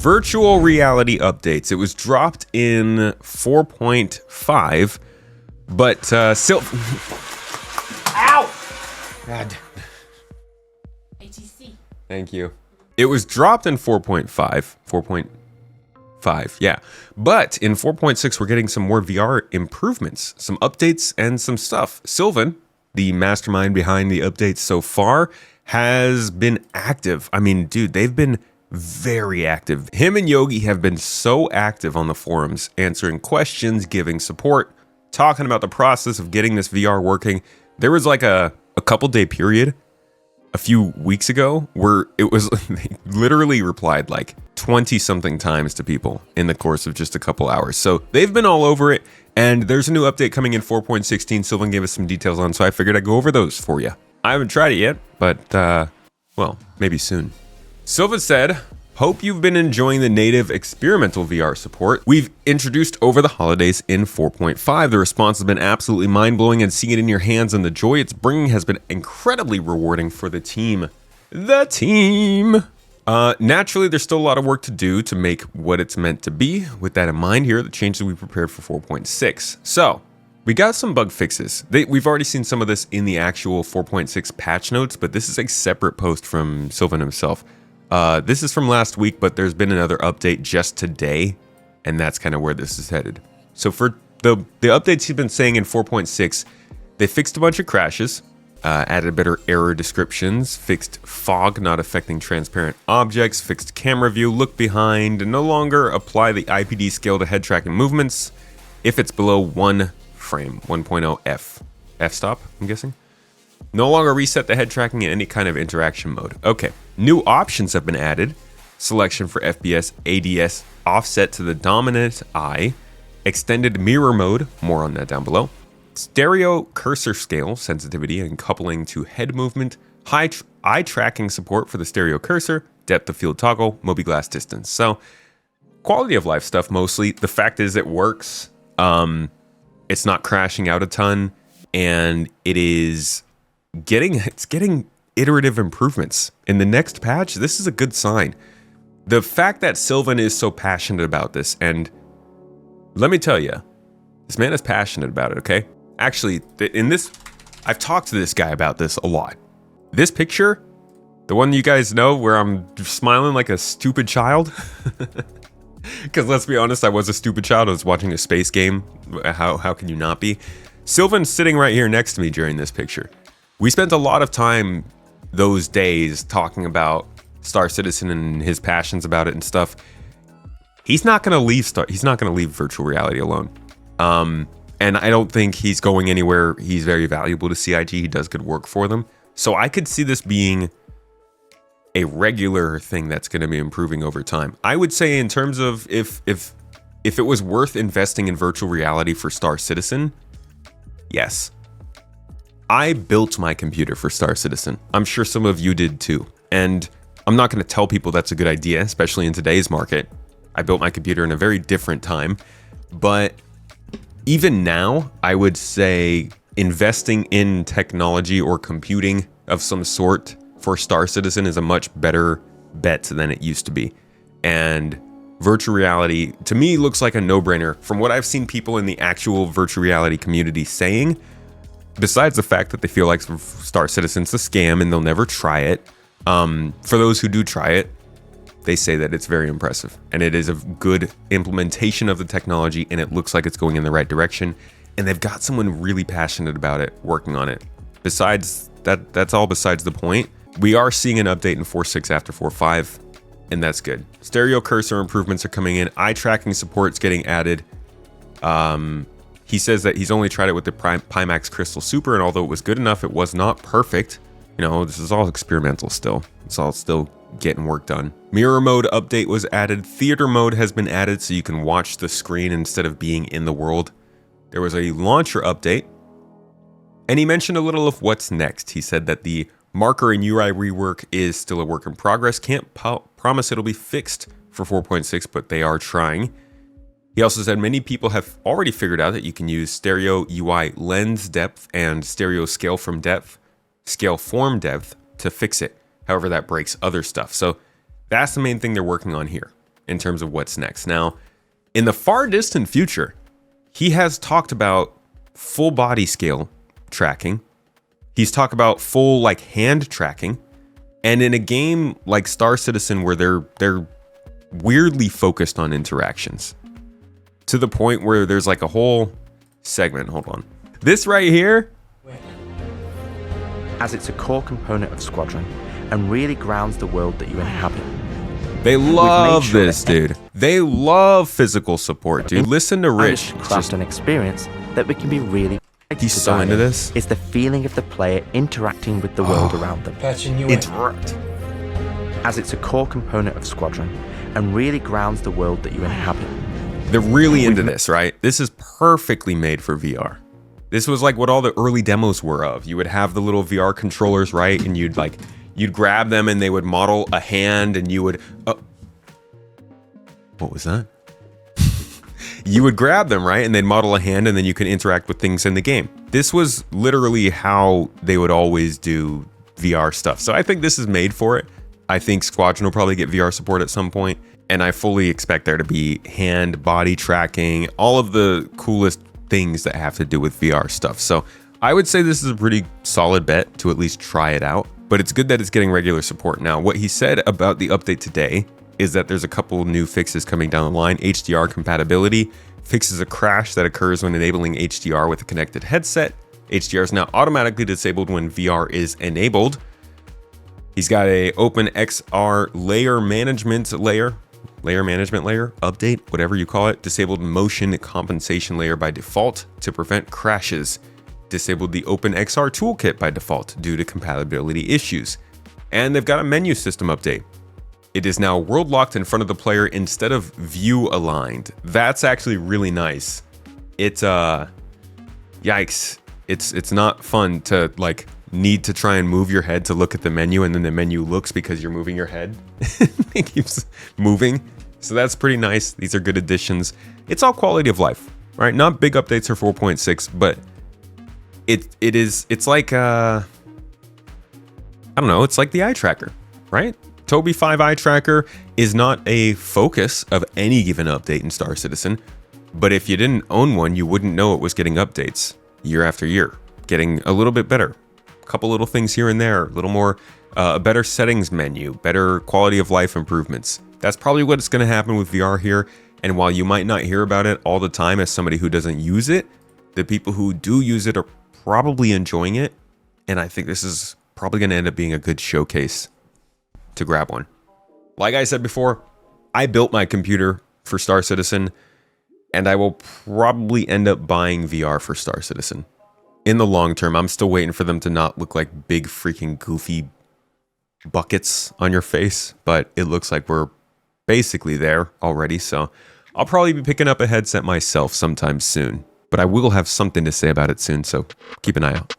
Virtual reality updates. It was dropped in 4.5, but Ow! God. ATC. Thank you. It was dropped in 4.5, yeah. But in 4.6, we're getting some more VR improvements, some updates, and some stuff. Sylvan, the mastermind behind the updates so far, has been active. I mean, dude, they've been very active. Him and Yogi have been so active on the forums, answering questions, giving support, talking about the process of getting this VR working. There was like a couple day period a few weeks ago where it was they literally replied like 20 something times to people in the course of just a couple hours. So they've been all over it, and there's a new update coming in 4.16. Sylvan gave us some details on, so I figured I'd go over those for you. I haven't tried it yet, but well, maybe soon. Sylvan said, hope you've been enjoying the native experimental VR support we've introduced over the holidays in 4.5. The response has been absolutely mind-blowing, and seeing it in your hands and the joy it's bringing has been incredibly rewarding for the team. Naturally, there's still a lot of work to do to make what it's meant to be. With that in mind, here are the changes we prepared for 4.6. So, we got some bug fixes. We've already seen some of this in the actual 4.6 patch notes, but this is a separate post from Sylvan himself. This is from last week, but there's been another update just today, and that's kind of where this is headed. So for the updates he's been saying in 4.6, they fixed a bunch of crashes, added better error descriptions, fixed fog not affecting transparent objects, fixed camera view, look behind, and no longer apply the IPD scale to head tracking movements if it's below 1 frame, 1.0 f-stop, I'm guessing. No longer reset the head tracking in any kind of interaction mode. Okay, new options have been added. Selection for FPS, ADS, offset to the dominant eye, extended mirror mode, more on that down below. Stereo cursor scale, sensitivity and coupling to head movement, eye tracking support for the stereo cursor, depth of field toggle, mobi-glass distance. So, quality of life stuff mostly. The fact is it works. It's not crashing out a ton, and it's getting iterative improvements. In the next patch, this is a good sign. The fact that Sylvan is so passionate about this, and let me tell you, this man is passionate about it, okay? Actually, I've talked to this guy about this a lot. This picture, the one you guys know where I'm smiling like a stupid child, because let's be honest, I was a stupid child. I was watching a space game. How can you not be? Sylvan's sitting right here next to me during this picture. We spent a lot of time those days talking about Star Citizen and his passions about it and stuff. He's not gonna leave virtual reality alone. And I don't think he's going anywhere. He's very valuable to CIG. He does good work for them. So I could see this being a regular thing that's going to be improving over time. I would say in terms of if it was worth investing in virtual reality for Star Citizen, yes. I built my computer for Star Citizen. I'm sure some of you did too. And I'm not going to tell people that's a good idea, especially in today's market. I built my computer in a very different time. But even now, I would say investing in technology or computing of some sort for Star Citizen is a much better bet than it used to be. And virtual reality, to me, looks like a no-brainer. From what I've seen people in the actual virtual reality community saying, besides the fact that they feel like Star Citizen's a scam and they'll never try it, for those who do try it, they say that it's very impressive. And it is a good implementation of the technology, and it looks like it's going in the right direction. And they've got someone really passionate about it working on it. Besides that, that's all besides the point. We are seeing an update in 4.6 after 4.5, and that's good. Stereo cursor improvements are coming in. Eye tracking support's getting added. He says that he's only tried it with the Pimax Crystal Super, and although it was good enough, it was not perfect. You know, this is all experimental still. It's all still getting work done. Mirror mode update was added. Theater mode has been added so you can watch the screen instead of being in the world. There was a launcher update, and he mentioned a little of what's next. He said that the marker and UI rework is still a work in progress. Can't promise it'll be fixed for 4.6, but they are trying. He also said many people have already figured out that you can use stereo UI lens depth and stereo scale form depth to fix it. However, that breaks other stuff. So that's the main thing they're working on here. in terms of what's next. Now, in the far distant future, he has talked about full body scale tracking. He's talked about full like hand tracking. And in a game like Star Citizen where they're weirdly focused on interactions to the point where there's like a whole segment. Hold on. This right here, as it's a core component of Squadron and really grounds the world that you inhabit. they love this, dude. They love physical support, dude. Listen to Rich. Craft an experience that we can be really. He's so into this. It's the feeling of the player interacting with the world around them. Interact. As it's a core component of Squadron and really grounds the world that you inhabit. They're really into this, right? This is perfectly made for VR. This was like what all the early demos were of. You would have the little VR controllers, right? And you'd grab them and they would model a hand and you would... what was that? You would grab them, right? And they'd model a hand and then you can interact with things in the game. This was literally how they would always do VR stuff. So I think this is made for it. I think Squadron will probably get VR support at some point. And I fully expect there to be hand, body tracking, all of the coolest things that have to do with VR stuff. So I would say this is a pretty solid bet to at least try it out. But it's good that it's getting regular support. Now, what he said about the update today is that there's a couple new fixes coming down the line. HDR compatibility fixes a crash that occurs when enabling HDR with a connected headset. HDR is now automatically disabled when VR is enabled. He's got a OpenXR layer management layer update, whatever you call it. Disabled motion compensation layer by default to prevent crashes. Disabled the OpenXR toolkit by default due to compatibility issues. And they've got a menu system update. It is now world locked in front of the player instead of view aligned. That's actually really nice. It's yikes. It's not fun to like need to try and move your head to look at the menu and then the menu looks because you're moving your head. It keeps moving. So that's pretty nice. These are good additions. It's all quality of life, right? Not big updates for 4.6, but it's like I don't know, it's like the eye tracker, right? Tobii 5 eye tracker is not a focus of any given update in Star Citizen, but if you didn't own one, you wouldn't know it was getting updates year after year, getting a little bit better. A couple little things here and there, a little more, a better settings menu, better quality of life improvements. That's probably what's going to happen with VR here. And while you might not hear about it all the time as somebody who doesn't use it, the people who do use it are probably enjoying it. And I think this is probably going to end up being a good showcase to grab one. Like I said before, I built my computer for Star Citizen, and I will probably end up buying VR for Star Citizen. In the long term, I'm still waiting for them to not look like big freaking goofy buckets on your face, but it looks like we're basically there already, so I'll probably be picking up a headset myself sometime soon. But I will have something to say about it soon, so keep an eye out.